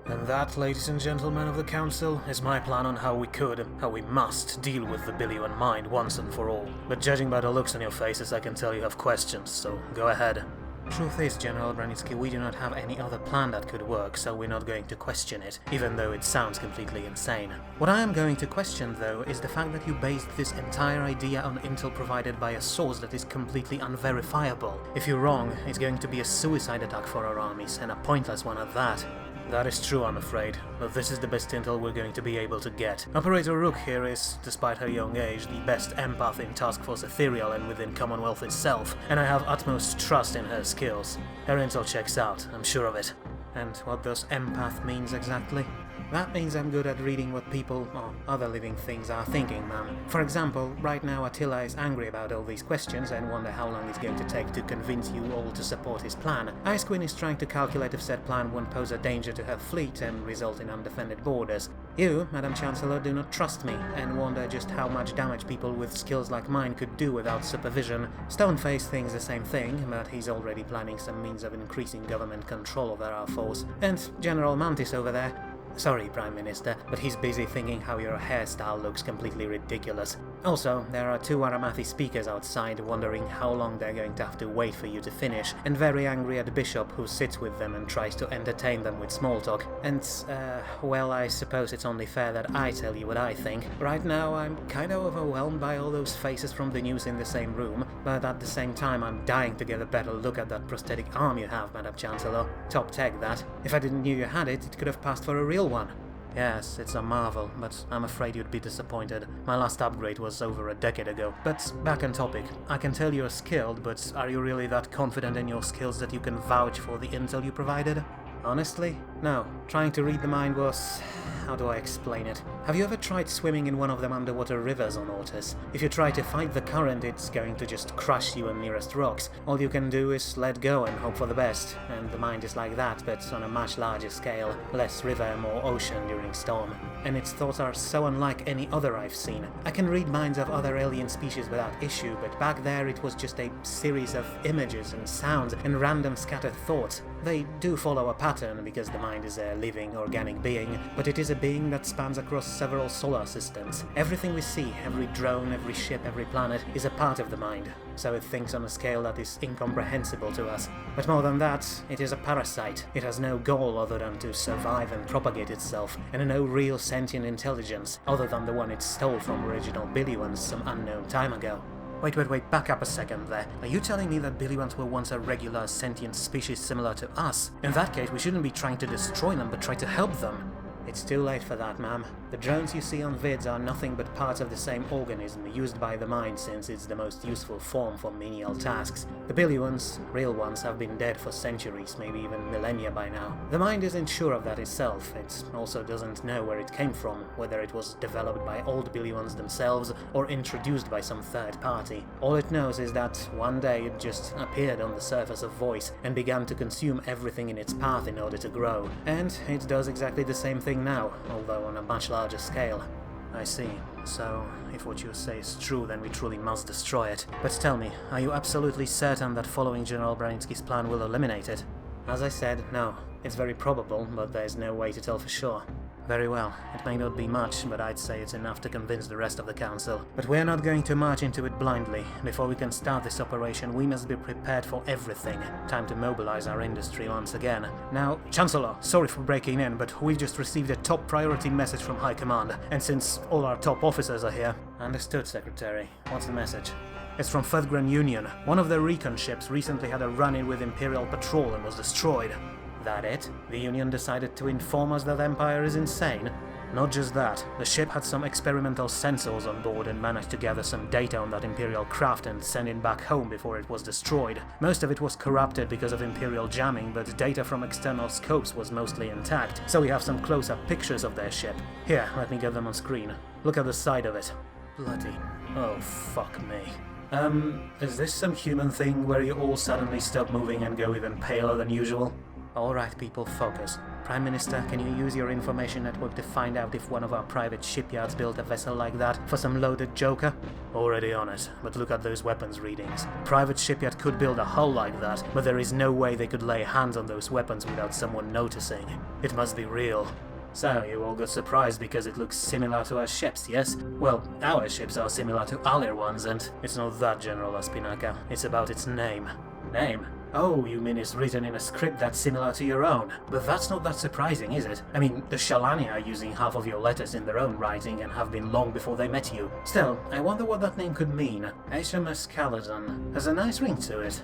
And that, ladies and gentlemen of the Council, is my plan on how we must deal with the Billion mind once and for all. But judging by the looks on your faces, I can tell you have questions, so go ahead. Truth is, General Branitsky, we do not have any other plan that could work, so we're not going to question it, even though it sounds completely insane. What I am going to question, though, is the fact that you based this entire idea on intel provided by a source that is completely unverifiable. If you're wrong, it's going to be a suicide attack for our armies, and a pointless one at that. That is true, I'm afraid, but this is the best intel we're going to be able to get. Operator Rook here is, despite her young age, the best empath in Task Force Ethereal and within Commonwealth itself, and I have utmost trust in her skills. Her intel checks out, I'm sure of it. And what does empath means exactly? That means I'm good at reading what people, or other living things, are thinking, ma'am. For example, right now Attila is angry about all these questions and wonder how long it's going to take to convince you all to support his plan. Ice Queen is trying to calculate if said plan won't pose a danger to her fleet and result in undefended borders. You, Madam Chancellor, do not trust me, and wonder just how much damage people with skills like mine could do without supervision. Stoneface thinks the same thing, but he's already planning some means of increasing government control over our force. And General Mantis over there. Sorry, Prime Minister, but he's busy thinking how your hairstyle looks completely ridiculous. Also, there are two Aramathi speakers outside wondering how long they're going to have to wait for you to finish, and very angry at Bishop who sits with them and tries to entertain them with small talk. And, well, I suppose it's only fair that I tell you what I think. Right now, I'm kinda overwhelmed by all those faces from the news in the same room, but at the same time, I'm dying to get a better look at that prosthetic arm you have, Madam Chancellor. Top tech, that. If I didn't know you had it, it could have passed for a real one. Yes, it's a marvel, but I'm afraid you'd be disappointed. My last upgrade was over a decade ago. But back on topic. I can tell you're skilled, but are you really that confident in your skills that you can vouch for the intel you provided? Honestly? No. Trying to read the mind was... how do I explain it? Have you ever tried swimming in one of them underwater rivers on Ortis? If you try to fight the current, it's going to just crush you on nearest rocks. All you can do is let go and hope for the best. And the mind is like that, but on a much larger scale. Less river, more ocean during storm. And its thoughts are so unlike any other I've seen. I can read minds of other alien species without issue, but back there it was just a series of images and sounds and random scattered thoughts. They do follow a pattern because the mind is a living, organic being, but it is a being that spans across several solar systems. Everything we see, every drone, every ship, every planet, is a part of the mind, so it thinks on a scale that is incomprehensible to us. But more than that, it is a parasite. It has no goal other than to survive and propagate itself, and no real sentient intelligence, other than the one it stole from original Billions some unknown time ago. Wait, back up a second there. Are you telling me that Billions were once a regular sentient species similar to us? In that case, we shouldn't be trying to destroy them, but try to help them. It's too late for that, ma'am. The drones you see on vids are nothing but parts of the same organism used by the mind since it's the most useful form for menial tasks. The Billions, real ones, have been dead for centuries, maybe even millennia by now. The mind isn't sure of that itself. It also doesn't know where it came from, whether it was developed by old Billions themselves or introduced by some third party. All it knows is that one day it just appeared on the surface of Voice and began to consume everything in its path in order to grow. And it does exactly the same thing now, although on a much larger scale. I see. So, if what you say is true, then we truly must destroy it. But tell me, are you absolutely certain that following General Braninsky's plan will eliminate it? As I said, no. It's very probable, but there's no way to tell for sure. Very well. It may not be much, but I'd say it's enough to convince the rest of the Council. But we're not going to march into it blindly. Before we can start this operation, we must be prepared for everything. Time to mobilize our industry once again. Now, Chancellor, sorry for breaking in, but we've just received a top priority message from High Command, and since all our top officers are here... Understood, Secretary. What's the message? It's from Fedgren Union. One of their recon ships recently had a run-in with Imperial Patrol and was destroyed. That it? The Union decided to inform us that Empire is insane? Not just that, the ship had some experimental sensors on board and managed to gather some data on that Imperial craft and send it back home before it was destroyed. Most of it was corrupted because of Imperial jamming, but data from external scopes was mostly intact, so we have some close-up pictures of their ship. Here, let me get them on screen. Look at the side of it. Bloody... oh, fuck me. Is this some human thing where you all suddenly stop moving and go even paler than usual? Alright people, focus. Prime Minister, can you use your information network to find out if one of our private shipyards built a vessel like that for some loaded joker? Already on it, but look at those weapons readings. A private shipyard could build a hull like that, but there is no way they could lay hands on those weapons without someone noticing. It must be real. So, you all got surprised because it looks similar to our ships, yes? Well, our ships are similar to Alir ones, and it's not that, General Aspinaka. It's about its name. Name? Oh, you mean it's written in a script that's similar to your own? But that's not that surprising, is it? I mean, the Shalani are using half of your letters in their own writing and have been long before they met you. Still, I wonder what that name could mean. HMS Caledon has a nice ring to it.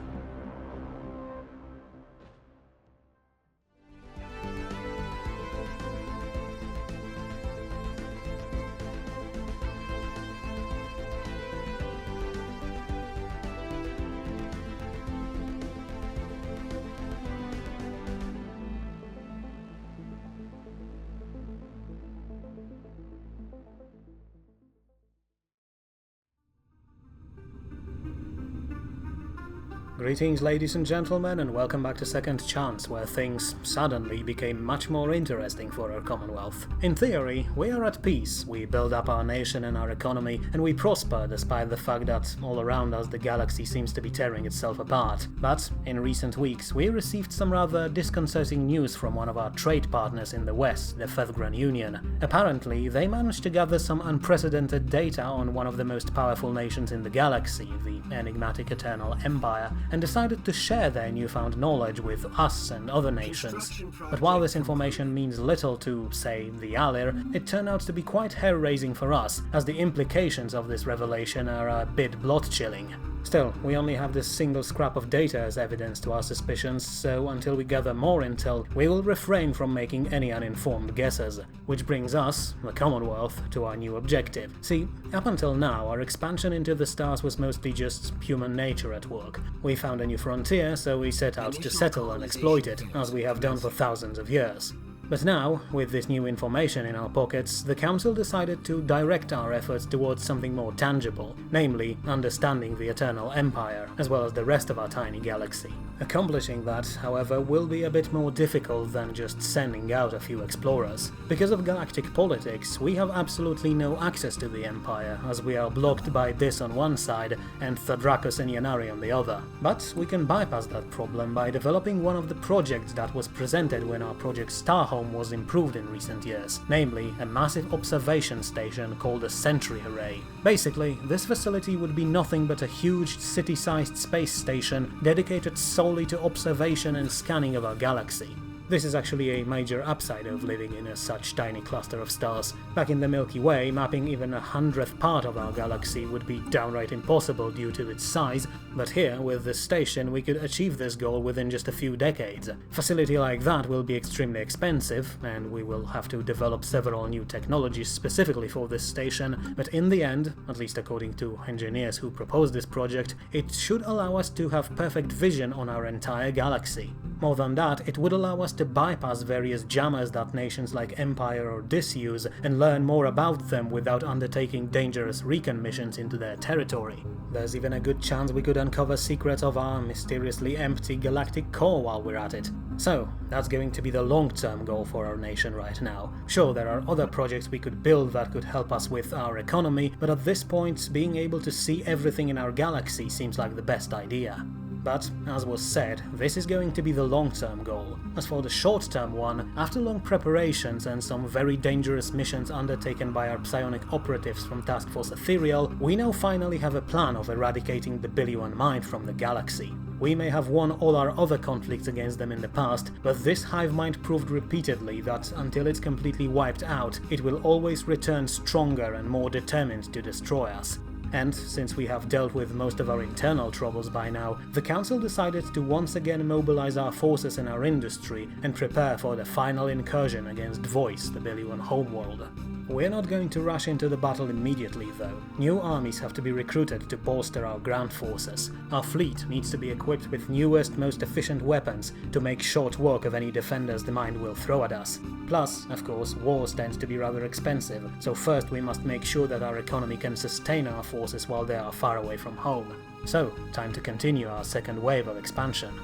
Greetings ladies and gentlemen, and welcome back to Second Chance, where things suddenly became much more interesting for our Commonwealth. In theory, we are at peace, we build up our nation and our economy, and we prosper despite the fact that all around us the galaxy seems to be tearing itself apart. But in recent weeks, we received some rather disconcerting news from one of our trade partners in the West, the Fethgran Union. Apparently, they managed to gather some unprecedented data on one of the most powerful nations in the galaxy, the enigmatic Eternal Empire, and decided to share their newfound knowledge with us and other nations. But while this information means little to, say, the Alir, it turned out to be quite hair-raising for us, as the implications of this revelation are a bit blood-chilling. Still, we only have this single scrap of data as evidence to our suspicions, so until we gather more intel, we will refrain from making any uninformed guesses. Which brings us, the Commonwealth, to our new objective. See, up until now, our expansion into the stars was mostly just human nature at work. We found a new frontier, so we set out to settle and exploit it, as we have done for thousands of years. But now, with this new information in our pockets, the Council decided to direct our efforts towards something more tangible, namely understanding the Eternal Empire, as well as the rest of our tiny galaxy. Accomplishing that, however, will be a bit more difficult than just sending out a few explorers. Because of galactic politics, we have absolutely no access to the Empire, as we are blocked by Deux on one side and Thadrakos and Yanari on the other. But we can bypass that problem by developing one of the projects that was presented when our Project Starhome was improved in recent years, namely a massive observation station called a Sentry Array. Basically, this facility would be nothing but a huge city-sized space station dedicated solely to observation and scanning of our galaxy. This is actually a major upside of living in such tiny cluster of stars. Back in the Milky Way, mapping even 100th part of our galaxy would be downright impossible due to its size, but here, with this station, we could achieve this goal within just a few decades. A facility like that will be extremely expensive, and we will have to develop several new technologies specifically for this station, but in the end, at least according to engineers who proposed this project, it should allow us to have perfect vision on our entire galaxy. More than that, it would allow us to bypass various jammers that nations like Empire or Dis use and learn more about them without undertaking dangerous recon missions into their territory. There's even a good chance we could uncover secrets of our mysteriously empty galactic core while we're at it. So, that's going to be the long-term goal for our nation right now. Sure, there are other projects we could build that could help us with our economy, but at this point, being able to see everything in our galaxy seems like the best idea. But, as was said, this is going to be the long-term goal. As for the short-term one, after long preparations and some very dangerous missions undertaken by our psionic operatives from Task Force Ethereal, we now finally have a plan of eradicating the Billion Mind from the galaxy. We may have won all our other conflicts against them in the past, but this hive mind proved repeatedly that until it's completely wiped out, it will always return stronger and more determined to destroy us. And, since we have dealt with most of our internal troubles by now, the Council decided to once again mobilize our forces in our industry and prepare for the final incursion against Voice, the Billion homeworld. We're not going to rush into the battle immediately though. New armies have to be recruited to bolster our ground forces. Our fleet needs to be equipped with newest, most efficient weapons to make short work of any defenders the Mind will throw at us. Plus, of course, wars tend to be rather expensive, so first we must make sure that our economy can sustain our forces while they are far away from home. So, time to continue our second wave of expansion.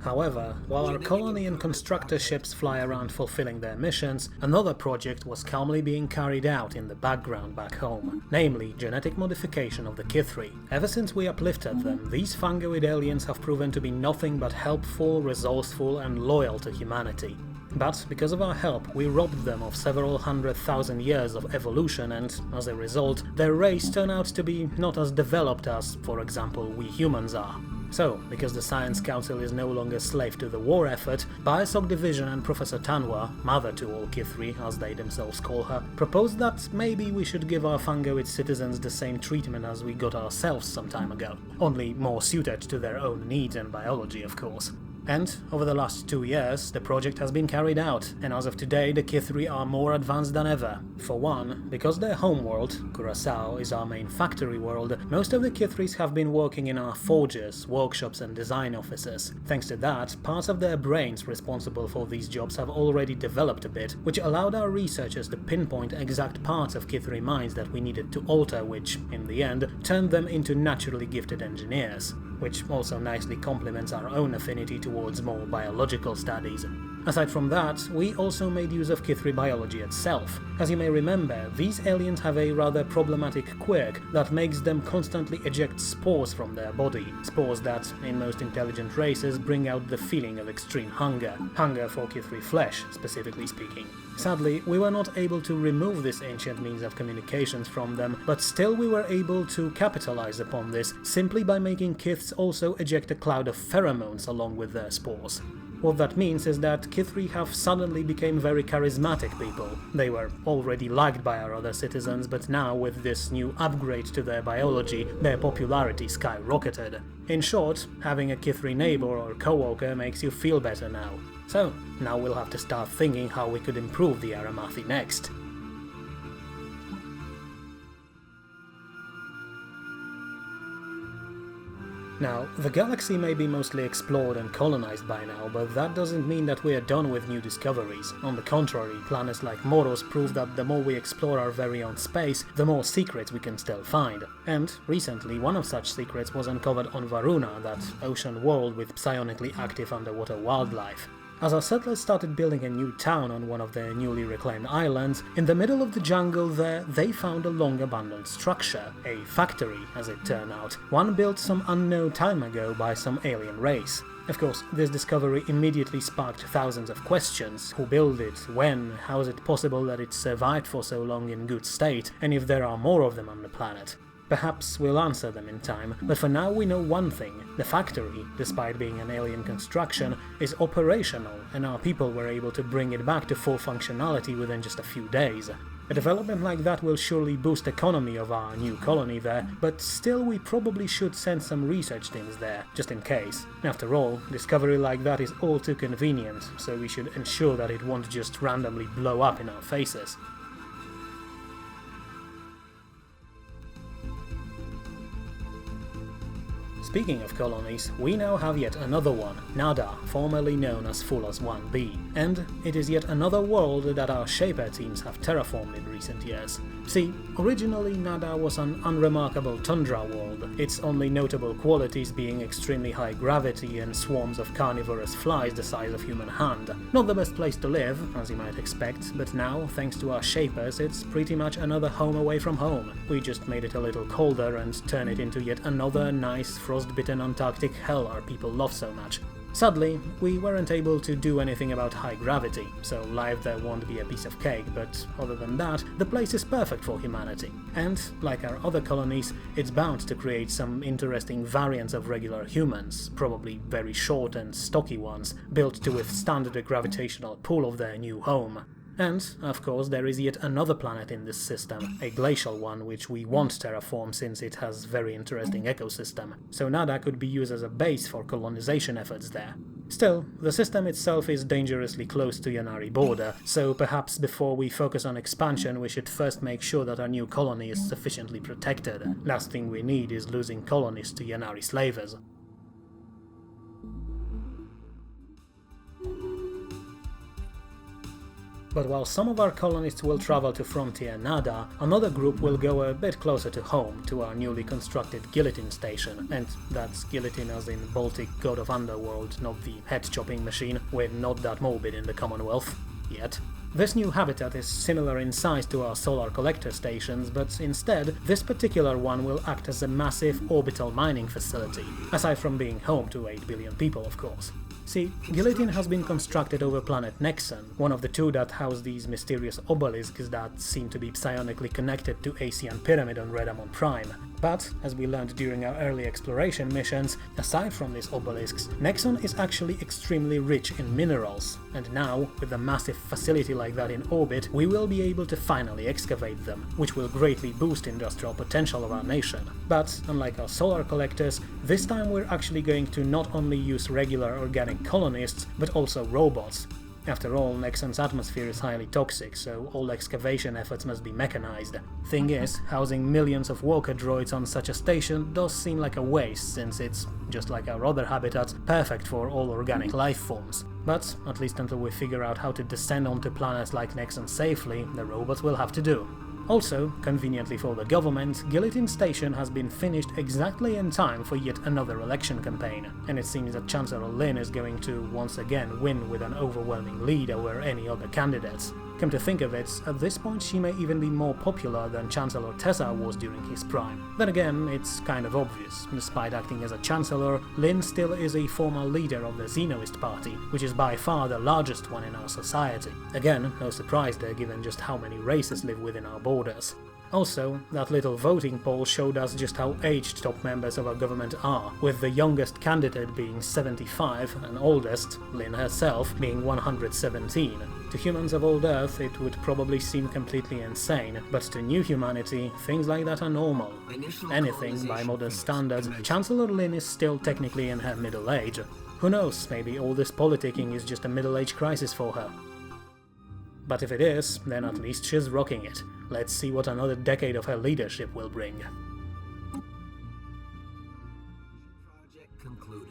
However, while our colony and constructor ships fly around fulfilling their missions, another project was calmly being carried out in the background back home, namely genetic modification of the Kithri. Ever since we uplifted them, these fungoid aliens have proven to be nothing but helpful, resourceful and loyal to humanity. But because of our help, we robbed them of several 100,000 years of evolution and, as a result, their race turned out to be not as developed as, for example, we humans are. So, because the Science Council is no longer slave to the war effort, Bioshock Division and Professor Tanwa, mother to all Kithri, as they themselves call her, proposed that maybe we should give our fungoid citizens the same treatment as we got ourselves some time ago, only more suited to their own needs and biology, of course. And, over the last 2 years, the project has been carried out, and as of today the Kithri are more advanced than ever. For one, because their homeworld, Curaçao, is our main factory world, most of the Kithris have been working in our forges, workshops and design offices. Thanks to that, parts of their brains responsible for these jobs have already developed a bit, which allowed our researchers to pinpoint exact parts of Kithri minds that we needed to alter, which, in the end, turned them into naturally gifted engineers. Which also nicely complements our own affinity towards more biological studies. Aside from that, we also made use of Kithri biology itself. As you may remember, these aliens have a rather problematic quirk that makes them constantly eject spores from their body. Spores that, in most intelligent races, bring out the feeling of extreme hunger. Hunger for Kithri flesh, specifically speaking. Sadly, we were not able to remove this ancient means of communications from them, but still we were able to capitalize upon this simply by making Kiths also eject a cloud of pheromones along with their spores. What that means is that Kithri have suddenly become very charismatic people. They were already liked by our other citizens, but now with this new upgrade to their biology, their popularity skyrocketed. In short, having a Kithri neighbor or coworker makes you feel better now. So, now we'll have to start thinking how we could improve the Aramathi next. Now, the galaxy may be mostly explored and colonized by now, but that doesn't mean that we are done with new discoveries. On the contrary, planets like Moros prove that the more we explore our very own space, the more secrets we can still find. And, recently, one of such secrets was uncovered on Varuna, that ocean world with psionically active underwater wildlife. As our settlers started building a new town on one of their newly reclaimed islands, in the middle of the jungle there, they found a long-abandoned structure, a factory, as it turned out, one built some unknown time ago by some alien race. Of course, this discovery immediately sparked thousands of questions. Who built it? When? How is it possible that it survived for so long in good state? And if there are more of them on the planet? Perhaps we'll answer them in time, but for now we know one thing. The factory, despite being an alien construction, is operational, and our people were able to bring it back to full functionality within just a few days. A development like that will surely boost the economy of our new colony there, but still we probably should send some research teams there, just in case. After all, discovery like that is all too convenient, so we should ensure that it won't just randomly blow up in our faces. Speaking of colonies, we now have yet another one, Nada, formerly known as Fulos 1b, and it is yet another world that our Shaper teams have terraformed in recent years. See, originally Nada was an unremarkable tundra world, its only notable qualities being extremely high gravity and swarms of carnivorous flies the size of human hand. Not the best place to live, as you might expect, but now, thanks to our Shapers, it's pretty much another home away from home. We just made it a little colder and turned it into yet another nice frostbitten Antarctic hell our people love so much. Sadly, we weren't able to do anything about high gravity, so life there won't be a piece of cake, but other than that, the place is perfect for humanity. And, like our other colonies, it's bound to create some interesting variants of regular humans, probably very short and stocky ones, built to withstand the gravitational pull of their new home. And, of course, there is yet another planet in this system, a glacial one which we want terraform since it has very interesting ecosystem, so Nada could be used as a base for colonization efforts there. Still, the system itself is dangerously close to Yanari border, so perhaps before we focus on expansion we should first make sure that our new colony is sufficiently protected. Last thing we need is losing colonies to Yanari slavers. But while some of our colonists will travel to Frontier Nada, another group will go a bit closer to home, to our newly constructed Guillotine station, and that's Guillotine as in Baltic god of underworld, not the head-chopping machine. We're not that morbid in the Commonwealth. Yet. This new habitat is similar in size to our solar collector stations, but instead, this particular one will act as a massive orbital mining facility, aside from being home to 8 billion people, of course. See, Guillotine has been constructed over planet Nexon, one of the two that house these mysterious obelisks that seem to be psionically connected to Asian Pyramid on Redamon Prime. But, as we learned during our early exploration missions, aside from these obelisks, Nexon is actually extremely rich in minerals, and now, with a massive facility like that in orbit, we will be able to finally excavate them, which will greatly boost industrial potential of our nation. But, unlike our solar collectors, this time we're actually going to not only use regular organic colonists, but also robots. After all, Nexon's atmosphere is highly toxic, so all excavation efforts must be mechanized. Thing is, housing millions of walker droids on such a station does seem like a waste, since it's, just like our other habitats, perfect for all organic life forms. But, at least until we figure out how to descend onto planets like Nexon safely, the robots will have to do. Also, conveniently for the government, Guillotine Station has been finished exactly in time for yet another election campaign, and it seems that Chancellor Lin is going to once again win with an overwhelming lead over any other candidates. Come to think of it, at this point she may even be more popular than Chancellor Tessa was during his prime. Then again, it's kind of obvious. Despite acting as a Chancellor, Lin still is a former leader of the Xenoist Party, which is by far the largest one in our society. Again, no surprise there given just how many races live within our borders. Also, that little voting poll showed us just how aged top members of our government are, with the youngest candidate being 75 and oldest, Lin herself, being 117. To humans of old Earth it would probably seem completely insane, but to new humanity, things like that are normal. Anything, by modern standards, Chancellor Lin is still technically in her middle age. Who knows, maybe all this politicking is just a middle-age crisis for her. But if it is, then at least she's rocking it. Let's see what another decade of her leadership will bring. Project concluded.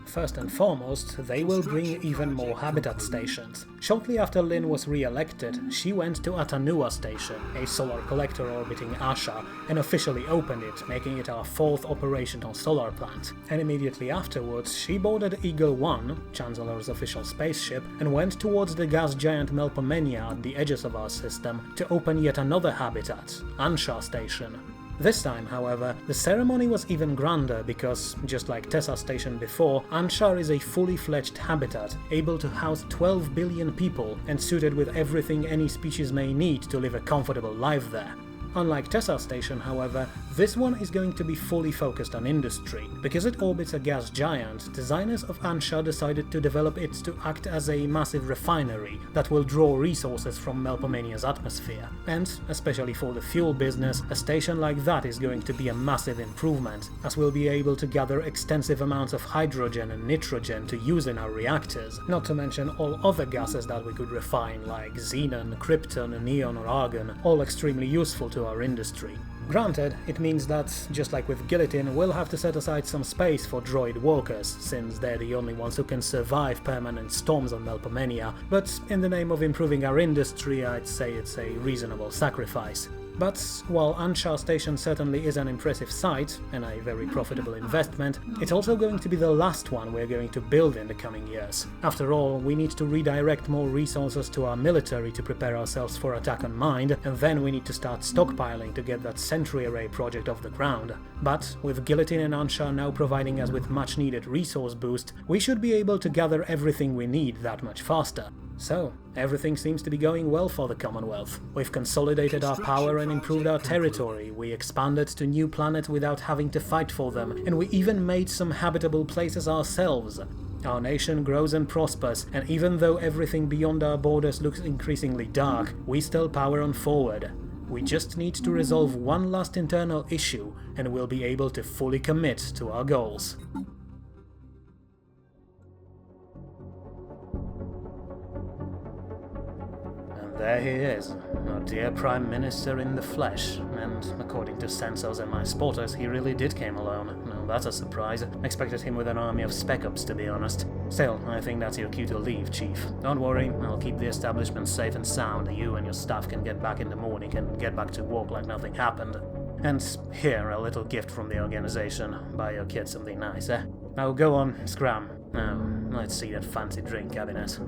First and foremost, they will bring even more habitat stations. Shortly after Lin was re-elected, she went to Atanua Station, a solar collector orbiting Asha, and officially opened it, making it our 4th operational solar plant. And immediately afterwards, she boarded Eagle 1, Chancellor's official spaceship, and went towards the gas giant Melpomene at the edges of our system to open yet another habitat, Ansha Station. This time, however, the ceremony was even grander because, just like Tessa Station before, Anshar is a fully fledged habitat, able to house 12 billion people and suited with everything any species may need to live a comfortable life there. Unlike Tessa Station, however, this one is going to be fully focused on industry. Because it orbits a gas giant, designers of Ansha decided to develop it to act as a massive refinery that will draw resources from Melpomene's atmosphere. And, especially for the fuel business, a station like that is going to be a massive improvement, as we'll be able to gather extensive amounts of hydrogen and nitrogen to use in our reactors, not to mention all other gases that we could refine, like xenon, krypton, neon or argon, all extremely useful to our industry. Granted, it means that, just like with Guillotine, we'll have to set aside some space for droid walkers, since they're the only ones who can survive permanent storms on Melpomene, but in the name of improving our industry, I'd say it's a reasonable sacrifice. But while Ansha Station certainly is an impressive site, and a very profitable investment, it's also going to be the last one we're going to build in the coming years. After all, we need to redirect more resources to our military to prepare ourselves for attack on Mind, and then we need to start stockpiling to get that Sentry Array project off the ground. But with Guillotine and Ansha now providing us with much needed resource boost, we should be able to gather everything we need that much faster. So, everything seems to be going well for the Commonwealth. We've consolidated our power and improved our territory, we expanded to new planets without having to fight for them, and we even made some habitable places ourselves. Our nation grows and prospers, and even though everything beyond our borders looks increasingly dark, we still power on forward. We just need to resolve one last internal issue, and we'll be able to fully commit to our goals. There he is, our dear Prime Minister in the flesh, and according to sensors and my spotters, he really did came alone. No, that's a surprise. Expected him with an army of spec-ups, to be honest. Still, I think that's your cue to leave, Chief. Don't worry, I'll keep the establishment safe and sound. You and your staff can get back in the morning and get back to work like nothing happened. And here, a little gift from the organization. Buy your kids something nice, eh? Now go on, scram. Now, let's see that fancy drink cabinet.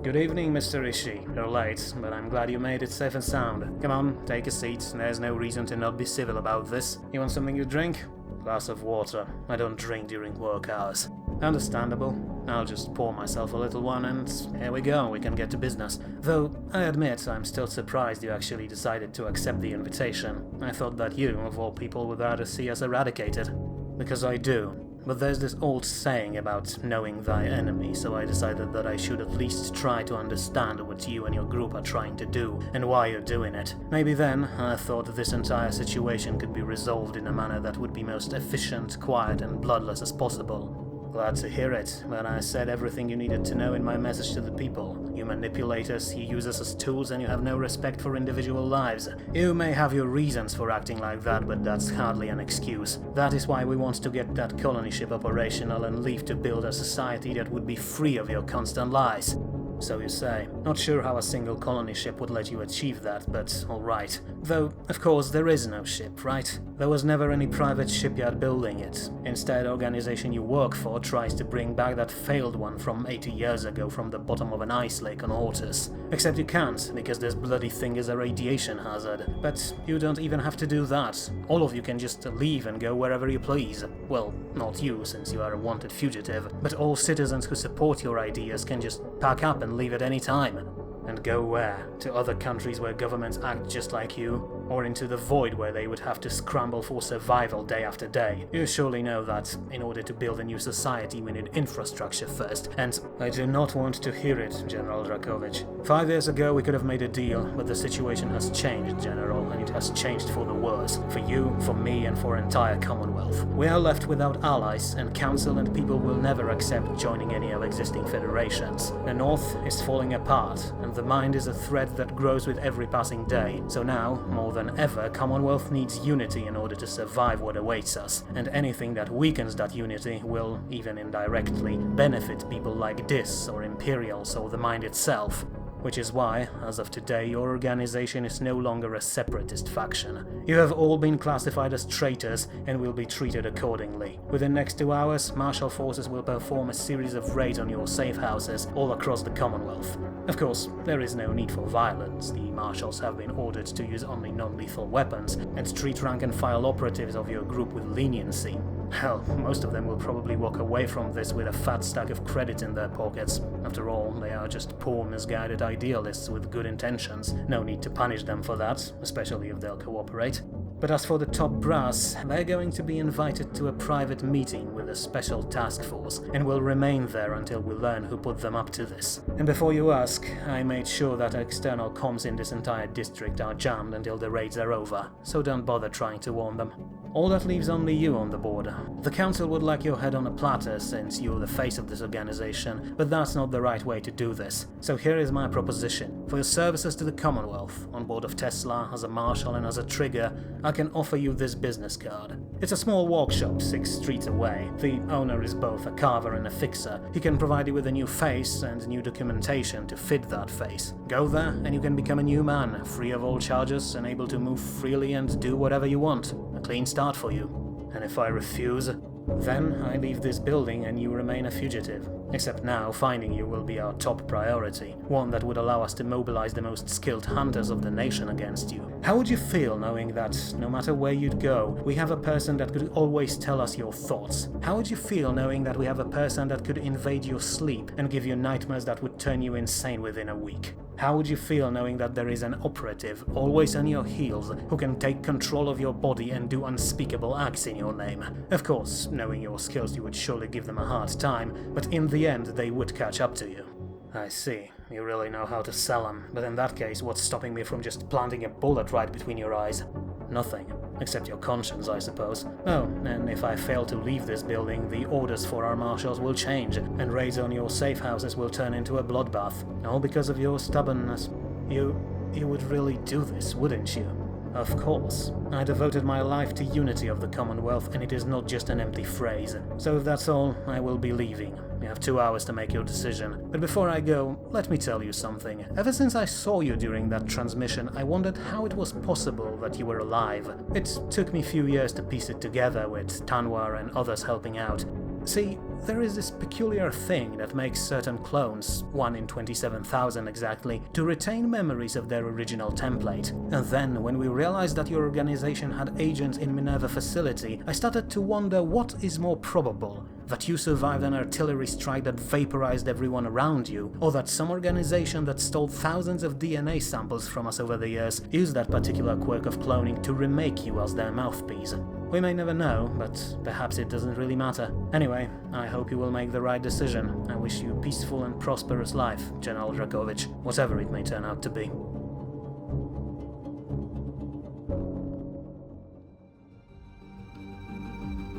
Good evening, Mr. Ishii. You're late, but I'm glad you made it safe and sound. Come on, take a seat. There's no reason to not be civil about this. You want something to drink? Glass of water. I don't drink during work hours. Understandable. I'll just pour myself a little one and here we go, we can get to business. Though, I admit, I'm still surprised you actually decided to accept the invitation. I thought that you, of all people, would rather see us eradicated. Because I do. But there's this old saying about knowing thy enemy, so I decided that I should at least try to understand what you and your group are trying to do, and why you're doing it. Maybe then, I thought this entire situation could be resolved in a manner that would be most efficient, quiet, and bloodless as possible. Glad to hear it, but I said everything you needed to know in my message to the people. You manipulate us, you use us as tools, and you have no respect for individual lives. You may have your reasons for acting like that, but that's hardly an excuse. That is why we want to get that colony ship operational and leave to build a society that would be free of your constant lies. So you say. Not sure how a single colony ship would let you achieve that, but alright. Though, of course, there is no ship, right? There was never any private shipyard building it. Instead, the organization you work for tries to bring back that failed one from 80 years ago from the bottom of an ice lake on Ortus. Except you can't, because this bloody thing is a radiation hazard. But you don't even have to do that. All of you can just leave and go wherever you please. Well, not you, since you are a wanted fugitive, but all citizens who support your ideas can just pack up and leave at any time. And go where? To other countries where governments act just like you? Or into the void where they would have to scramble for survival day after day? You surely know that in order to build a new society we need infrastructure first, and I do not want to hear it, General Drakovich. 5 years ago we could have made a deal, but the situation has changed, General, and it has changed for the worse. For you, for me, and for entire Commonwealth. We are left without allies, and Council and people will never accept joining any of existing federations. The North is falling apart, and the mind is a thread that grows with every passing day. So now, more than ever, Commonwealth needs unity in order to survive what awaits us, and anything that weakens that unity will, even indirectly, benefit people like Deux or Imperials or the mind itself. Which is why, as of today, your organization is no longer a separatist faction. You have all been classified as traitors and will be treated accordingly. Within the next 2 hours, Marshal forces will perform a series of raids on your safe houses all across the Commonwealth. Of course, there is no need for violence. The Marshals have been ordered to use only non-lethal weapons and treat rank-and-file operatives of your group with leniency. Hell, most of them will probably walk away from this with a fat stack of credit in their pockets. After all, they are just poor, misguided idealists with good intentions. No need to punish them for that, especially if they'll cooperate. But as for the top brass, they're going to be invited to a private meeting with a special task force, and will remain there until we learn who put them up to this. And before you ask, I made sure that external comms in this entire district are jammed until the raids are over, so don't bother trying to warn them. All that leaves only you on the board. The Council would like your head on a platter since you're the face of this organization, but that's not the right way to do this. So here is my proposition. For your services to the Commonwealth, on board of Tesla, as a Marshal and as a Trigger, I can offer you this business card. It's a small workshop 6 streets away. The owner is both a carver and a fixer. He can provide you with a new face and new documentation to fit that face. Go there and you can become a new man, free of all charges and able to move freely and do whatever you want. A clean start for you. And if I refuse, then I leave this building and you remain a fugitive. Except now, finding you will be our top priority, one that would allow us to mobilize the most skilled hunters of the nation against you. How would you feel knowing that, no matter where you'd go, we have a person that could always tell us your thoughts? How would you feel knowing that we have a person that could invade your sleep and give you nightmares that would turn you insane within a week? How would you feel knowing that there is an operative, always on your heels, who can take control of your body and do unspeakable acts in your name? Of course, knowing your skills you would surely give them a hard time, but in the end they would catch up to you. I see. You really know how to sell them, but in that case, what's stopping me from just planting a bullet right between your eyes? Nothing. Except your conscience, I suppose. Oh, and if I fail to leave this building, the orders for our marshals will change, and raids on your safe houses will turn into a bloodbath. All because of your stubbornness. You would really do this, wouldn't you? Of course. I devoted my life to unity of the Commonwealth, and it is not just an empty phrase. So if that's all, I will be leaving. You have 2 hours to make your decision. But before I go, let me tell you something. Ever since I saw you during that transmission, I wondered how it was possible that you were alive. It took me a few years to piece it together, with Tanwar and others helping out. See, there is this peculiar thing that makes certain clones, 1 in 27,000 exactly, to retain memories of their original template. And then, when we realized that your organization had agents in Minerva facility, I started to wonder what is more probable. That you survived an artillery strike that vaporized everyone around you, or that some organization that stole thousands of DNA samples from us over the years used that particular quirk of cloning to remake you as their mouthpiece. We may never know, but perhaps it doesn't really matter. Anyway, I hope you will make the right decision. I wish you a peaceful and prosperous life, General Dragovich, whatever it may turn out to be.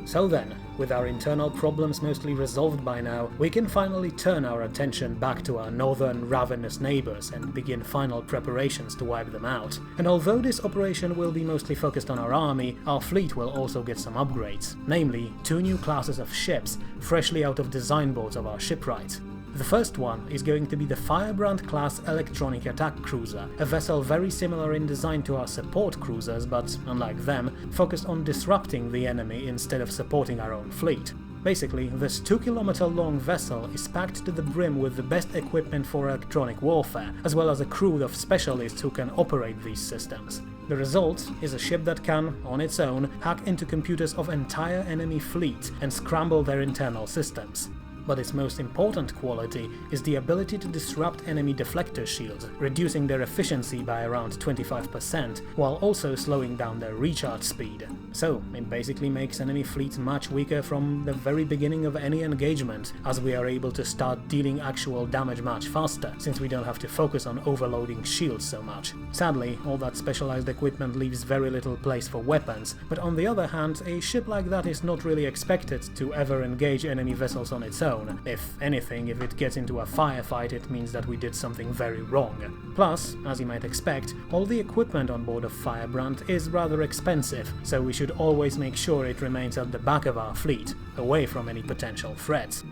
So then, with our internal problems mostly resolved by now, we can finally turn our attention back to our northern ravenous neighbors and begin final preparations to wipe them out. And although this operation will be mostly focused on our army, our fleet will also get some upgrades, namely 2 new classes of ships, freshly out of design boards of our shipwrights. The first one is going to be the Firebrand-class electronic attack cruiser, a vessel very similar in design to our support cruisers, but, unlike them, focused on disrupting the enemy instead of supporting our own fleet. Basically, this 2-kilometer-long vessel is packed to the brim with the best equipment for electronic warfare, as well as a crew of specialists who can operate these systems. The result is a ship that can, on its own, hack into computers of entire enemy fleet and scramble their internal systems. But its most important quality is the ability to disrupt enemy deflector shields, reducing their efficiency by around 25%, while also slowing down their recharge speed. So, it basically makes enemy fleets much weaker from the very beginning of any engagement, as we are able to start dealing actual damage much faster, since we don't have to focus on overloading shields so much. Sadly, all that specialized equipment leaves very little place for weapons, but on the other hand, a ship like that is not really expected to ever engage enemy vessels on its own. If anything, if it gets into a firefight, it means that we did something very wrong. Plus, as you might expect, all the equipment on board of Firebrand is rather expensive, so we should always make sure it remains at the back of our fleet, away from any potential threats.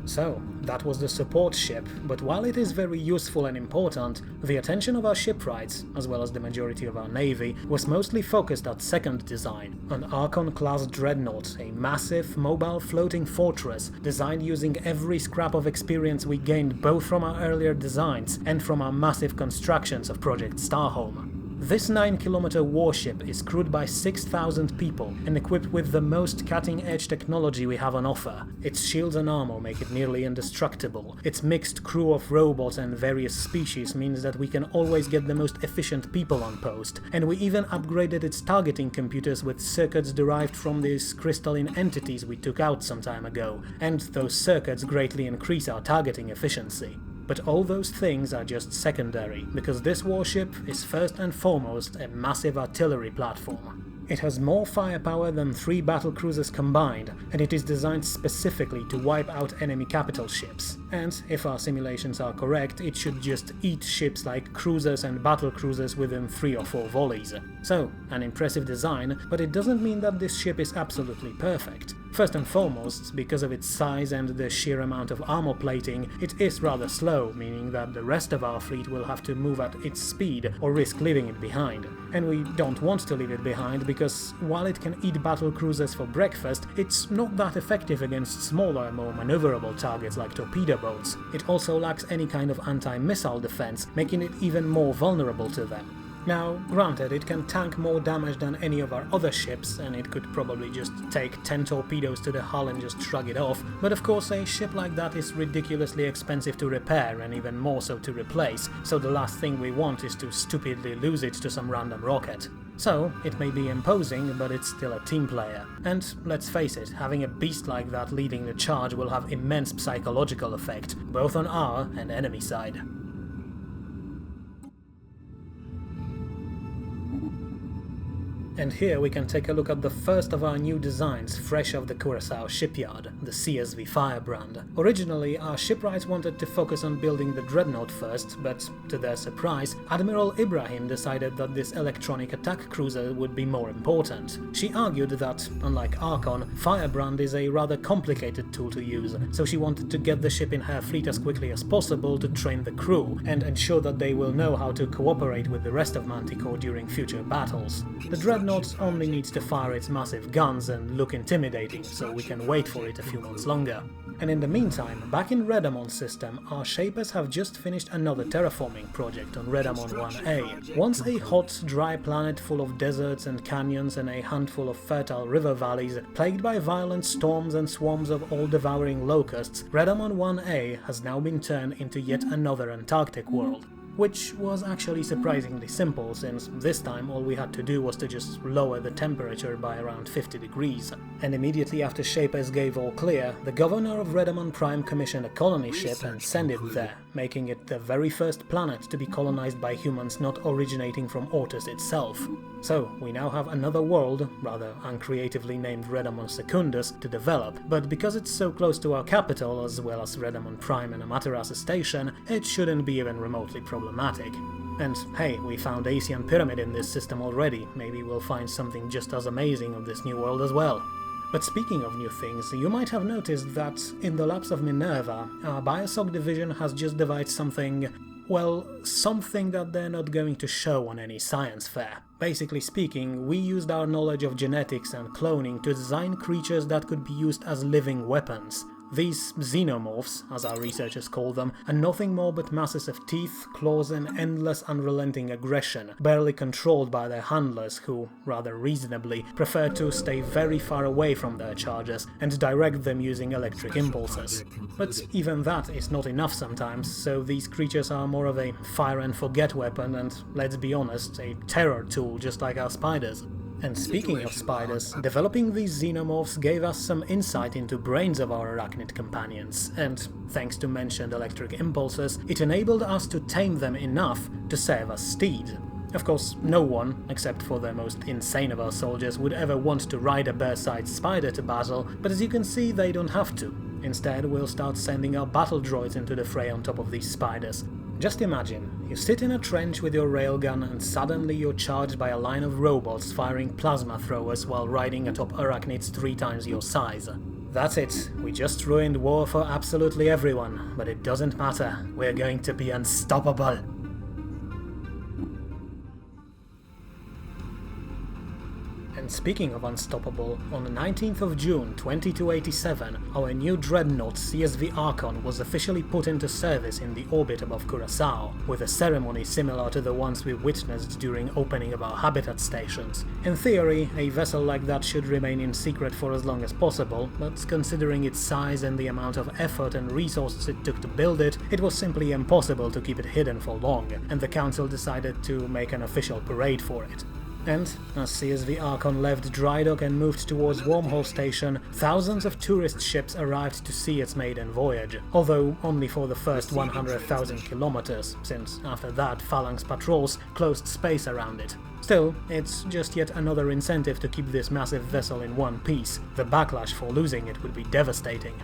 So, that was the support ship, but while it is very useful and important, the attention of our shipwrights, as well as the majority of our navy, was mostly focused at second design, an Archon-class dreadnought, a massive, mobile floating fortress designed using every scrap of experience we gained both from our earlier designs and from our massive constructions of Project Starhome. This 9-kilometer warship is crewed by 6,000 people and equipped with the most cutting-edge technology we have on offer. Its shields and armor make it nearly indestructible. Its mixed crew of robots and various species means that we can always get the most efficient people on post, and we even upgraded its targeting computers with circuits derived from these crystalline entities we took out some time ago, and those circuits greatly increase our targeting efficiency. But all those things are just secondary, because this warship is first and foremost a massive artillery platform. It has more firepower than 3 battlecruisers combined, and it is designed specifically to wipe out enemy capital ships. And, if our simulations are correct, it should just eat ships like cruisers and battlecruisers within 3 or 4 volleys. So, an impressive design, but it doesn't mean that this ship is absolutely perfect. First and foremost, because of its size and the sheer amount of armor plating, it is rather slow, meaning that the rest of our fleet will have to move at its speed or risk leaving it behind. And we don't want to leave it behind because, while it can eat battlecruisers for breakfast, it's not that effective against smaller, more maneuverable targets like torpedo boats. It also lacks any kind of anti-missile defense, making it even more vulnerable to them. Now, granted, it can tank more damage than any of our other ships, and it could probably just take 10 torpedoes to the hull and just shrug it off, but of course a ship like that is ridiculously expensive to repair and even more so to replace, so the last thing we want is to stupidly lose it to some random rocket. So, it may be imposing, but it's still a team player. And, let's face it, having a beast like that leading the charge will have immense psychological effect, both on our and enemy side. And here we can take a look at the first of our new designs fresh off the Curaçao shipyard, the CSV Firebrand. Originally, our shipwrights wanted to focus on building the dreadnought first, but to their surprise, Admiral Ibrahim decided that this electronic attack cruiser would be more important. She argued that, unlike Archon, Firebrand is a rather complicated tool to use, so she wanted to get the ship in her fleet as quickly as possible to train the crew and ensure that they will know how to cooperate with the rest of Manticore during future battles. The dreadnought only needs to fire its massive guns and look intimidating, so we can wait for it a few months longer. And in the meantime, back in Redamon's system, our shapers have just finished another terraforming project on Redamon 1A. Once a hot, dry planet full of deserts and canyons and a handful of fertile river valleys, plagued by violent storms and swarms of all-devouring locusts, Redamon 1A has now been turned into yet another Antarctic world. Which was actually surprisingly simple, since this time all we had to do was to just lower the temperature by around 50 degrees. And immediately after Shapers gave all clear, the governor of Redamon Prime commissioned a colony ship and sent it there, making it the very first planet to be colonized by humans not originating from Ortus itself. So we now have another world, rather uncreatively named Redamon Secundus, to develop, but because it's so close to our capital as well as Redamon Prime and Amaterasu Station, it shouldn't be even remotely problematic. And hey, we found Asian Pyramid in this system already, maybe we'll find something just as amazing on this new world as well. But speaking of new things, you might have noticed that in the Labs of Minerva, our Bioshock division has just devised something that they're not going to show on any science fair. Basically speaking, we used our knowledge of genetics and cloning to design creatures that could be used as living weapons. These xenomorphs, as our researchers call them, are nothing more but masses of teeth, claws and endless unrelenting aggression, barely controlled by their handlers who, rather reasonably, prefer to stay very far away from their charges and direct them using electric impulses. But even that is not enough sometimes, so these creatures are more of a fire and forget weapon and, let's be honest, a terror tool just like our spiders. And speaking of spiders, developing these xenomorphs gave us some insight into brains of our arachnid companions, and thanks to mentioned electric impulses, it enabled us to tame them enough to serve as steeds. Of course, no one, except for the most insane of our soldiers, would ever want to ride a bear-sized spider to battle, but as you can see, they don't have to. Instead, we'll start sending our battle droids into the fray on top of these spiders. Just imagine, you sit in a trench with your railgun and suddenly you're charged by a line of robots firing plasma throwers while riding atop arachnids 3 times your size. That's it, we just ruined war for absolutely everyone, but it doesn't matter, we're going to be unstoppable. And speaking of unstoppable, on the 19th of June 2287, our new dreadnought CSV Archon was officially put into service in the orbit above Curaçao, with a ceremony similar to the ones we witnessed during opening of our habitat stations. In theory, a vessel like that should remain in secret for as long as possible, but considering its size and the amount of effort and resources it took to build it, it was simply impossible to keep it hidden for long, and the Council decided to make an official parade for it. And, as CSV Archon left drydock and moved towards Wormhole Station, thousands of tourist ships arrived to see its maiden voyage, although only for the first 100,000 kilometers, since after that Phalanx patrols closed space around it. Still, it's just yet another incentive to keep this massive vessel in one piece. The backlash for losing it would be devastating.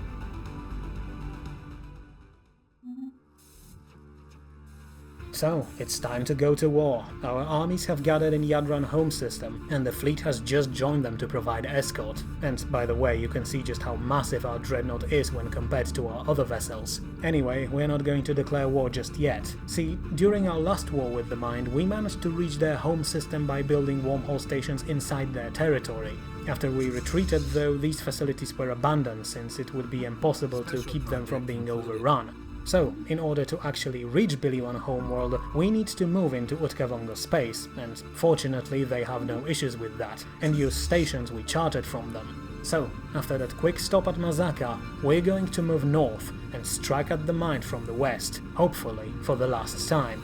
So, it's time to go to war. Our armies have gathered in Yadran home system, and the fleet has just joined them to provide escort. And by the way, you can see just how massive our dreadnought is when compared to our other vessels. Anyway, we're not going to declare war just yet. See, during our last war with the Mind, we managed to reach their home system by building wormhole stations inside their territory. After we retreated, though, these facilities were abandoned since it would be impossible to keep them from being overrun. So, in order to actually reach Biliwan homeworld, we need to move into Utkavongo space, and fortunately they have no issues with that, and use stations we chartered from them. So, after that quick stop at Mazaka, we're going to move north and strike at the Mind from the west, hopefully for the last time.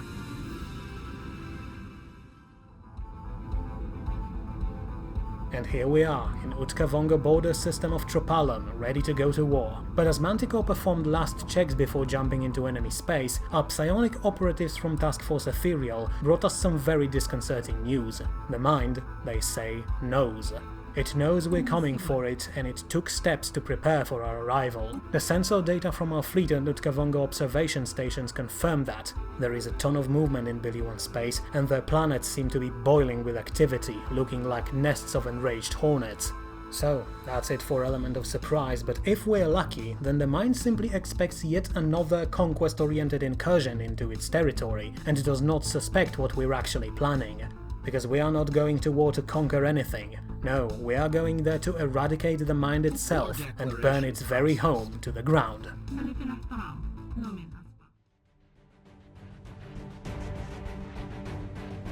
And here we are, in Utkavonga border system of Tropalum, ready to go to war. But as Manticore performed last checks before jumping into enemy space, our psionic operatives from Task Force Ethereal brought us some very disconcerting news. The mind, they say, knows. It knows we're coming for it, and it took steps to prepare for our arrival. The sensor data from our fleet and Utkavonga observation stations confirm that. There is a ton of movement in Billion space, and their planets seem to be boiling with activity, looking like nests of enraged hornets. So, that's it for element of surprise, but if we're lucky, then the mind simply expects yet another conquest-oriented incursion into its territory, and does not suspect what we're actually planning. Because we are not going to war to conquer anything. No, we are going there to eradicate the mind itself and burn its very home to the ground.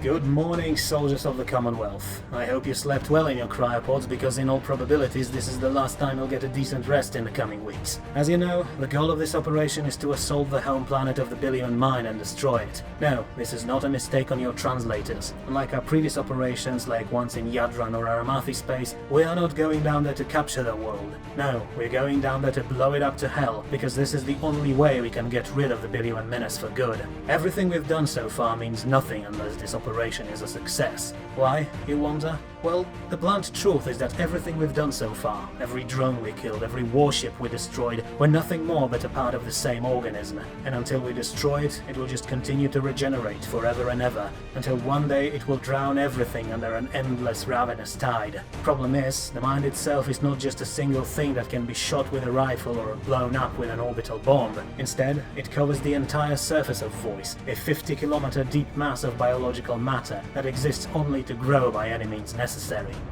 Good morning, soldiers of the Commonwealth. I hope you slept well in your cryopods, because in all probabilities this is the last time you'll get a decent rest in the coming weeks. As you know, the goal of this operation is to assault the home planet of the Billion Mine and destroy it. No, this is not a mistake on your translators. Unlike our previous operations, like ones in Yadran or Aramathi space, we are not going down there to capture the world. No, we're going down there to blow it up to hell, because this is the only way we can get rid of the Billion menace for good. Everything we've done so far means nothing unless this operation is a success. Why, you wonder? Well, the blunt truth is that everything we've done so far, every drone we killed, every warship we destroyed, were nothing more but a part of the same organism. And until we destroy it, it will just continue to regenerate forever and ever, until one day it will drown everything under an endless ravenous tide. Problem is, the mind itself is not just a single thing that can be shot with a rifle or blown up with an orbital bomb. Instead, it covers the entire surface of Voice, a 50-kilometer deep mass of biological matter that exists only to grow by any means necessary.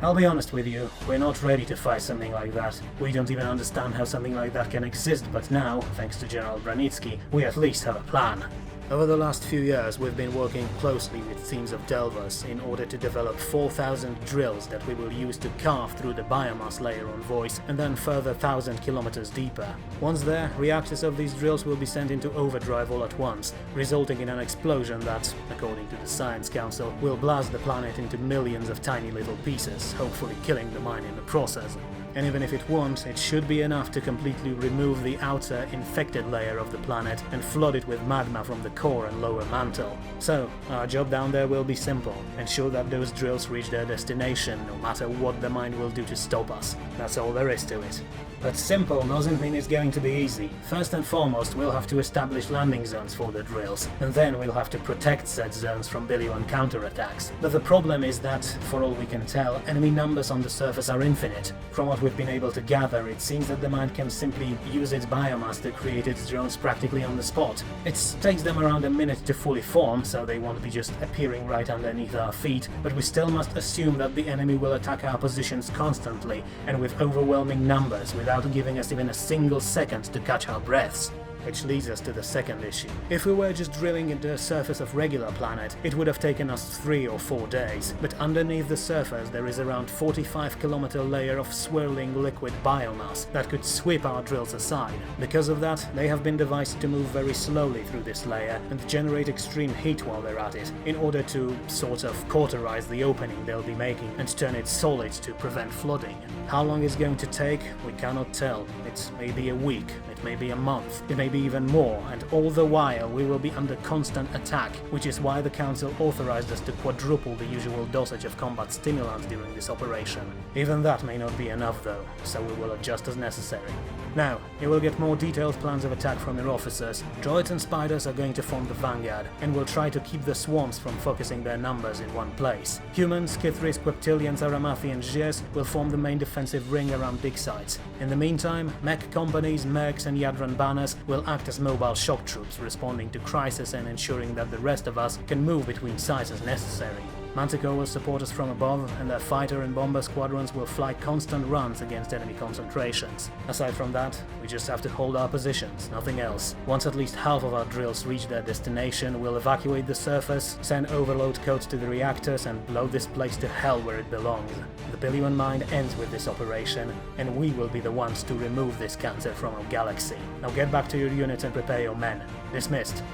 I'll be honest with you, we're not ready to fight something like that. We don't even understand how something like that can exist, but now, thanks to General Branitsky, we at least have a plan. Over the last few years, we've been working closely with teams of delvers in order to develop 4,000 drills that we will use to carve through the biomass layer on Voice, and then further 1,000 kilometers deeper. Once there, reactors of these drills will be sent into overdrive all at once, resulting in an explosion that, according to the Science Council, will blast the planet into millions of tiny little pieces, hopefully killing the mine in the process. And even if it won't, it should be enough to completely remove the outer, infected layer of the planet and flood it with magma from the core and lower mantle. So, our job down there will be simple: ensure that those drills reach their destination, no matter what the mine will do to stop us. That's all there is to it. But simple doesn't mean it's going to be easy. First and foremost, we'll have to establish landing zones for the drills, and then we'll have to protect said zones from Billion counterattacks. But the problem is that, for all we can tell, enemy numbers on the surface are infinite. From what we've been able to gather, it seems that the mine can simply use its biomass to create its drones practically on the spot. It takes them around a minute to fully form, so they won't be just appearing right underneath our feet, but we still must assume that the enemy will attack our positions constantly, and with overwhelming numbers, without giving us even a single second to catch our breaths. Which leads us to the second issue. If we were just drilling into the surface of regular planet, it would have taken us 3 or 4 days, but underneath the surface there is around 45-kilometer layer of swirling liquid biomass that could sweep our drills aside. Because of that, they have been devised to move very slowly through this layer and generate extreme heat while they're at it, in order to sort of cauterize the opening they'll be making and turn it solid to prevent flooding. How long it's going to take, we cannot tell. It may be a week, it may be a month, it may be even more, and all the while we will be under constant attack, which is why the Council authorized us to quadruple the usual dosage of combat stimulants during this operation. Even that may not be enough though, so we will adjust as necessary. Now, you will get more detailed plans of attack from your officers. Droids and spiders are going to form the vanguard, and will try to keep the swarms from focusing their numbers in one place. Humans, Kithris, Queptilians, Aramathi and Jez will form the main defensive ring around dig sites. In the meantime, mech companies, mercs and Yadran banners will act as mobile shock troops, responding to crisis and ensuring that the rest of us can move between sites as necessary. Manticore will support us from above, and their fighter and bomber squadrons will fly constant runs against enemy concentrations. Aside from that, we just have to hold our positions, nothing else. Once at least half of our drills reach their destination, we'll evacuate the surface, send overload codes to the reactors, and blow this place to hell where it belongs. The Billion Mind ends with this operation, and we will be the ones to remove this cancer from our galaxy. Now get back to your units and prepare your men. Dismissed.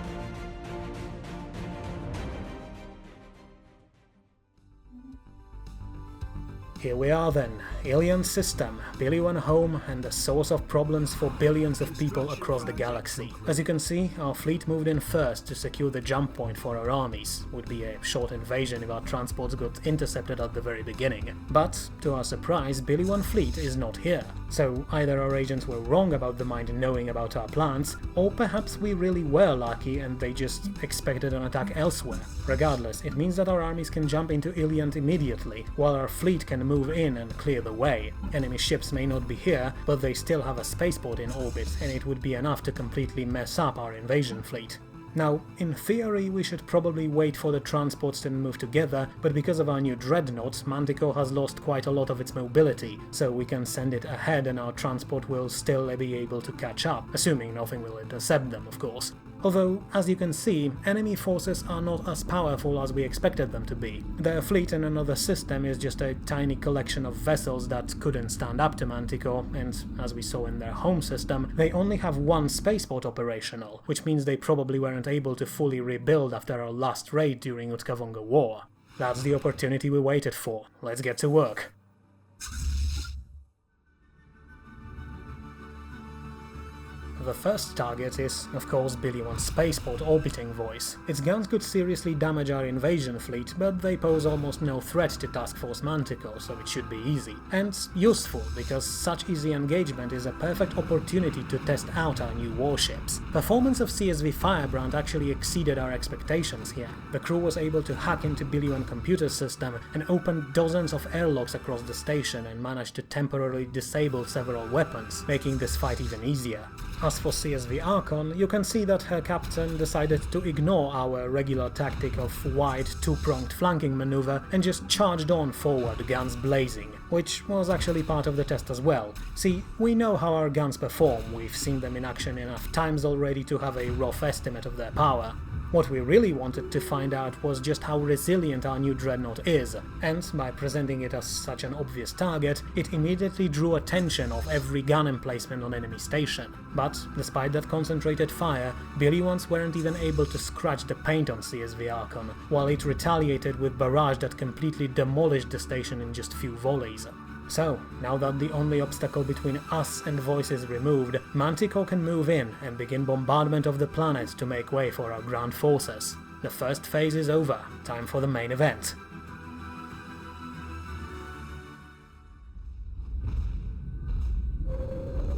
Here we are then, alien system, billion home, and a source of problems for billions of people across the galaxy. As you can see, our fleet moved in first to secure the jump point for our armies. Would be a short invasion if our transports got intercepted at the very beginning. But, to our surprise, billion fleet is not here. So either our agents were wrong about the mind knowing about our plans, or perhaps we really were lucky and they just expected an attack elsewhere. Regardless, it means that our armies can jump into Iliant immediately, while our fleet can move in and clear the way. Enemy ships may not be here, but they still have a spaceport in orbit, and it would be enough to completely mess up our invasion fleet. Now, in theory, we should probably wait for the transports to move together, but because of our new dreadnought, Manticore has lost quite a lot of its mobility, so we can send it ahead and our transport will still be able to catch up, assuming nothing will intercept them, of course. Although, as you can see, enemy forces are not as powerful as we expected them to be. Their fleet in another system is just a tiny collection of vessels that couldn't stand up to Manticore, and as we saw in their home system, they only have one spaceport operational, which means they probably weren't able to fully rebuild after our last raid during Utkavonga War. That's the opportunity we waited for. Let's get to work. The first target is, of course, Billy-1's spaceport orbiting voice. Its guns could seriously damage our invasion fleet, but they pose almost no threat to Task Force Manticore, so it should be easy. And useful, because such easy engagement is a perfect opportunity to test out our new warships. Performance of CSV Firebrand actually exceeded our expectations here. The crew was able to hack into Billy-1 computer system and open dozens of airlocks across the station and managed to temporarily disable several weapons, making this fight even easier. As for CSV Archon, you can see that her captain decided to ignore our regular tactic of wide, two-pronged flanking maneuver and just charged on forward, guns blazing, which was actually part of the test as well. See, we know how our guns perform, we've seen them in action enough times already to have a rough estimate of their power. What we really wanted to find out was just how resilient our new dreadnought is, and by presenting it as such an obvious target, it immediately drew attention of every gun emplacement on enemy station. But, despite that concentrated fire, Billy-1s weren't even able to scratch the paint on CSV Archon, while it retaliated with barrage that completely demolished the station in just few volleys. So, now that the only obstacle between us and Voice is removed, Manticore can move in and begin bombardment of the planet to make way for our ground forces. The first phase is over, time for the main event.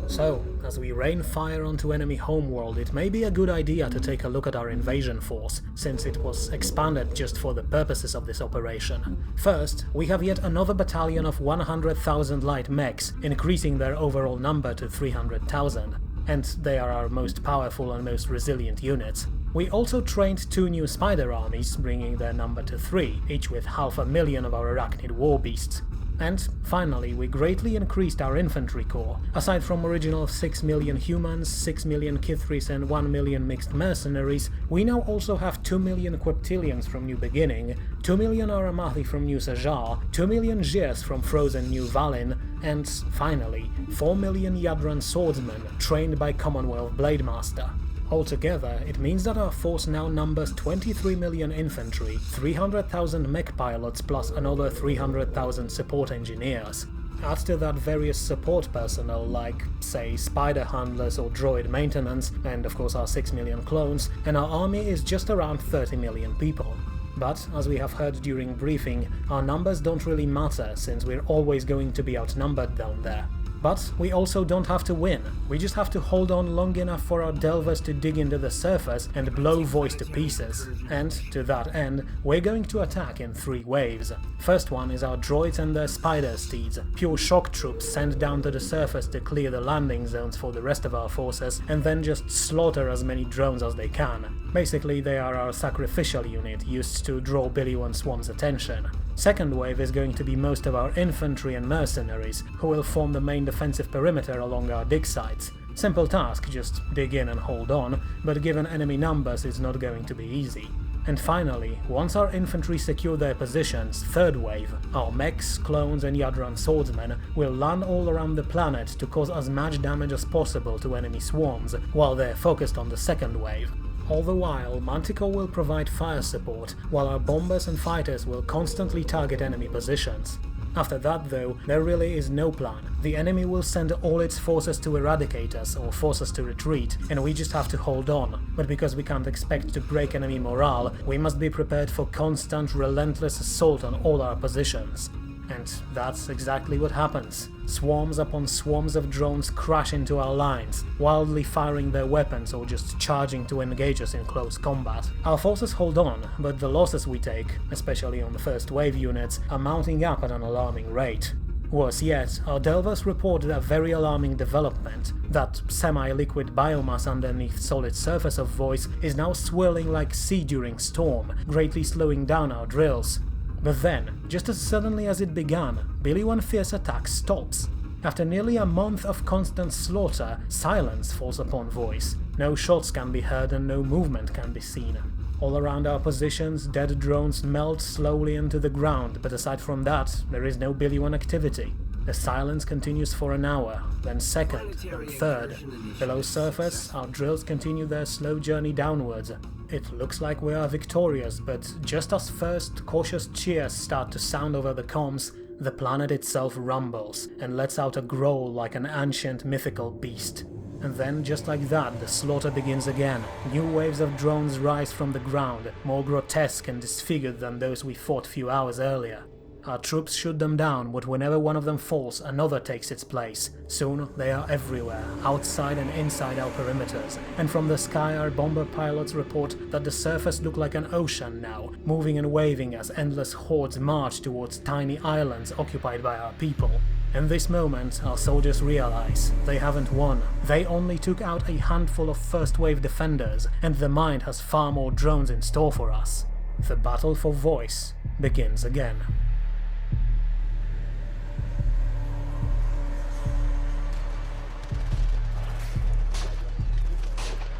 So, as we rain fire onto enemy homeworld, it may be a good idea to take a look at our invasion force, since it was expanded just for the purposes of this operation. First, we have yet another battalion of 100,000 light mechs, increasing their overall number to 300,000, and they are our most powerful and most resilient units. We also trained 2 new spider armies, bringing their number to 3, each with 500,000 of our arachnid war beasts. And finally, we greatly increased our infantry corps. Aside from original 6 million humans, 6 million Kithris and 1 million mixed mercenaries, we now also have 2 million Queptilians from New Beginning, 2 million Aramathi from New Sajar, 2 million Jirs from Frozen New Valin, and finally, 4 million Yadran swordsmen trained by Commonwealth Blademaster. Altogether, it means that our force now numbers 23 million infantry, 300,000 mech pilots plus another 300,000 support engineers. Add to that various support personnel like, say, spider handlers or droid maintenance, and of course our 6 million clones, and our army is just around 30 million people. But, as we have heard during briefing, our numbers don't really matter since we're always going to be outnumbered down there. But we also don't have to win, we just have to hold on long enough for our delvers to dig into the surface and blow Voice to pieces. And, to that end, we're going to attack in 3 waves. First one is our droids and their spider steeds, pure shock troops sent down to the surface to clear the landing zones for the rest of our forces, and then just slaughter as many drones as they can. Basically, they are our sacrificial unit, used to draw Billy-1 Swarm's attention. Second wave is going to be most of our infantry and mercenaries, who will form the main defensive perimeter along our dig sites. Simple task, just dig in and hold on, but given enemy numbers it's not going to be easy. And finally, once our infantry secure their positions, third wave, our mechs, clones and Yadran swordsmen will land all around the planet to cause as much damage as possible to enemy swarms, while they're focused on the second wave. All the while, Manticore will provide fire support, while our bombers and fighters will constantly target enemy positions. After that though, there really is no plan. The enemy will send all its forces to eradicate us or force us to retreat, and we just have to hold on. But because we can't expect to break enemy morale, we must be prepared for constant, relentless assault on all our positions. And that's exactly what happens. Swarms upon swarms of drones crash into our lines, wildly firing their weapons or just charging to engage us in close combat. Our forces hold on, but the losses we take, especially on the first wave units, are mounting up at an alarming rate. Worse yet, our delvers reported a very alarming development. That semi-liquid biomass underneath solid surface of Voice is now swirling like sea during storm, greatly slowing down our drills. But then, just as suddenly as it began, Billy One Fierce attack stops. After nearly a month of constant slaughter, silence falls upon Voice. No shots can be heard and no movement can be seen. All around our positions, dead drones melt slowly into the ground, but aside from that, there is no Billy One activity. The silence continues for an hour, then second, then third. Below surface, our drills continue their slow journey downwards. It looks like we are victorious, but just as first cautious cheers start to sound over the comms, the planet itself rumbles and lets out a growl like an ancient mythical beast. And then, just like that, the slaughter begins again. New waves of drones rise from the ground, more grotesque and disfigured than those we fought few hours earlier. Our troops shoot them down, but whenever one of them falls, another takes its place. Soon they are everywhere, outside and inside our perimeters, and from the sky our bomber pilots report that the surface looks like an ocean now, moving and waving as endless hordes march towards tiny islands occupied by our people. In this moment, our soldiers realize they haven't won. They only took out a handful of first-wave defenders, and the Mind has far more drones in store for us. The battle for Voice begins again.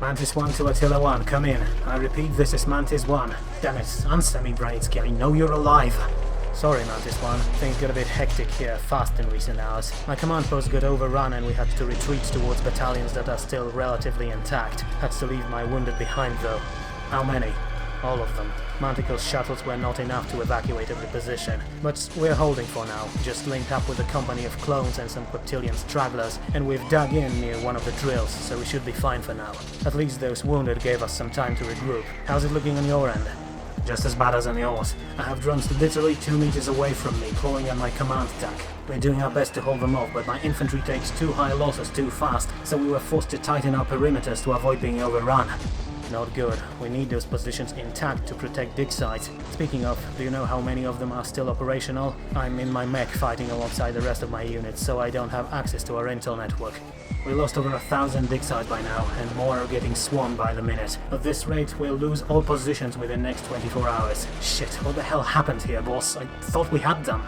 Mantis 1 to Attila 1, come in. I repeat, this is Mantis 1. Damn it, answer me, Brainsky, I know you're alive. Sorry, Mantis 1. Things got a bit hectic here, fast in recent hours. My command post got overrun and we had to retreat towards battalions that are still relatively intact. Had to leave my wounded behind though. How many? All of them. Manticle's shuttles were not enough to evacuate every position, but we're holding for now, just linked up with a company of clones and some Queptilian stragglers, and we've dug in near one of the drills, so we should be fine for now. At least those wounded gave us some time to regroup. How's it looking on your end? Just as bad as on yours. I have drones literally 2 meters away from me, clawing at my command deck. We're doing our best to hold them off, but my infantry takes too high losses too fast, so we were forced to tighten our perimeters to avoid being overrun. Not good. We need those positions intact to protect dig sites. Speaking of, do you know how many of them are still operational? I'm in my mech fighting alongside the rest of my units, so I don't have access to our intel network. We lost over 1,000 dig sites by now, and more are getting swarmed by the minute. At this rate, we'll lose all positions within the next 24 hours. Shit, what the hell happened here, boss? I thought we had them.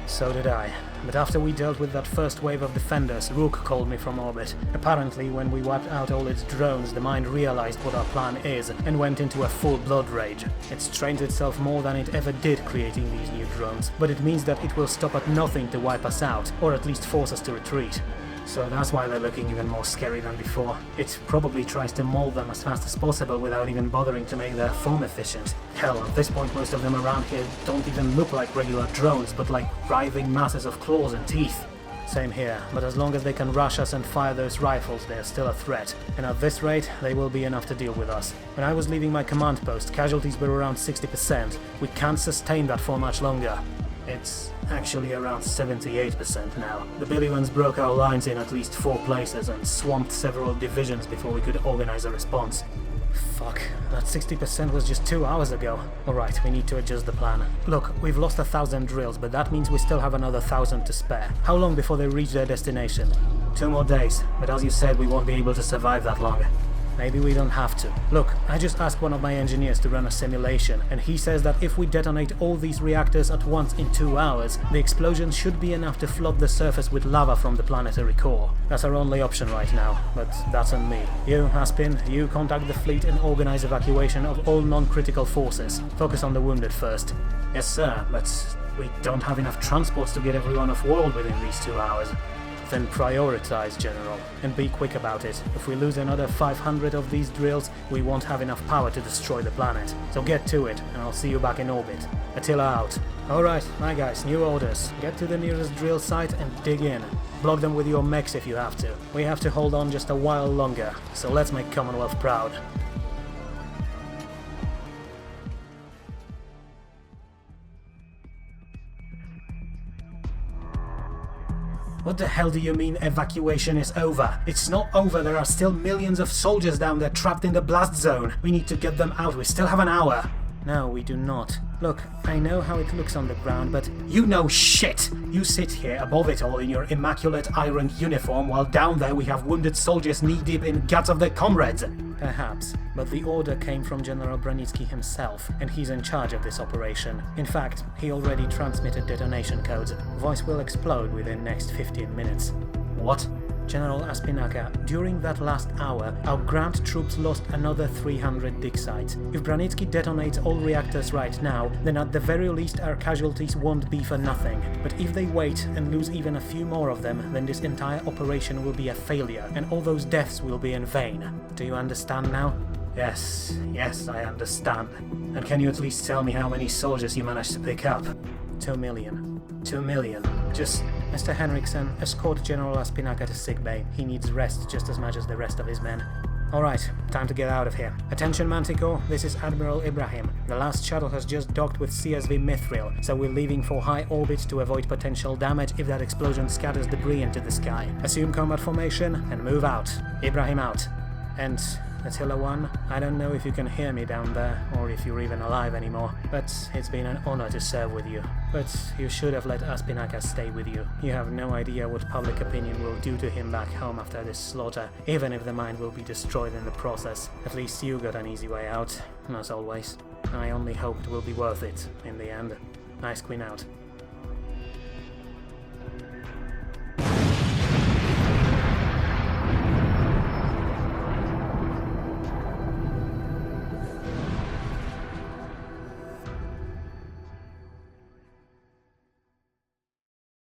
So did I. But after we dealt with that first wave of defenders, Rook called me from orbit. Apparently, when we wiped out all its drones, the Mind realized what our plan is and went into a full blood rage. It strained itself more than it ever did creating these new drones, but it means that it will stop at nothing to wipe us out, or at least force us to retreat. So that's why they're looking even more scary than before. It probably tries to mold them as fast as possible without even bothering to make their form efficient. Hell, at this point most of them around here don't even look like regular drones, but like writhing masses of claws and teeth. Same here, but as long as they can rush us and fire those rifles, they're still a threat. And at this rate, they will be enough to deal with us. When I was leaving my command post, casualties were around 60%. We can't sustain that for much longer. It's actually around 78% now. The Billy Ones broke our lines in at least 4 places and swamped several divisions before we could organize a response. Fuck, that 60% was just 2 hours ago. Alright, we need to adjust the plan. Look, we've lost 1,000 drills, but that means we still have another 1,000 to spare. How long before they reach their destination? 2 more days, but as you said, we won't be able to survive that long. Maybe we don't have to. Look, I just asked one of my engineers to run a simulation, and he says that if we detonate all these reactors at once in 2 hours, the explosion should be enough to flood the surface with lava from the planetary core. That's our only option right now, but that's on me. You, Aspin, you contact the fleet and organize evacuation of all non-critical forces. Focus on the wounded first. Yes, sir, but we don't have enough transports to get everyone off-world within these 2 hours. Then prioritize, General, and be quick about it. If we lose another 500 of these drills, we won't have enough power to destroy the planet. So get to it, and I'll see you back in orbit. Attila out. Alright, my guys, new orders. Get to the nearest drill site and dig in. Block them with your mechs if you have to. We have to hold on just a while longer, so let's make Commonwealth proud. What the hell do you mean evacuation is over? It's not over, there are still millions of soldiers down there trapped in the blast zone. We need to get them out, we still have an hour. No, we do not. Look, I know how it looks on the ground, but you know shit! You sit here above it all in your immaculate iron uniform, while down there we have wounded soldiers knee-deep in guts of their comrades. Perhaps, but the order came from General Branitsky himself, and he's in charge of this operation. In fact, he already transmitted detonation codes. Voice will explode within next 15 minutes. What? General Aspinaka, during that last hour, our ground troops lost another 300 dig sites. If Branitsky detonates all reactors right now, then at the very least our casualties won't be for nothing. But if they wait and lose even a few more of them, then this entire operation will be a failure, and all those deaths will be in vain. Do you understand now? Yes, I understand. And can you at least tell me how many soldiers you managed to pick up? 2 million. 2 million. Just... Mr. Henriksen, escort General Aspinaka to sickbay. He needs rest just as much as the rest of his men. Alright, time to get out of here. Attention Manticore, this is Admiral Ibrahim. The last shuttle has just docked with CSV Mithril, so we're leaving for high orbit to avoid potential damage if that explosion scatters debris into the sky. Assume combat formation and move out. Ibrahim out. And... Attila 1, I don't know if you can hear me down there, or if you're even alive anymore, but it's been an honor to serve with you. But you should have let Aspinaka stay with you. You have no idea what public opinion will do to him back home after this slaughter, even if the mind will be destroyed in the process. At least you got an easy way out, as always. I only hope it will be worth it, in the end. Nice Queen out.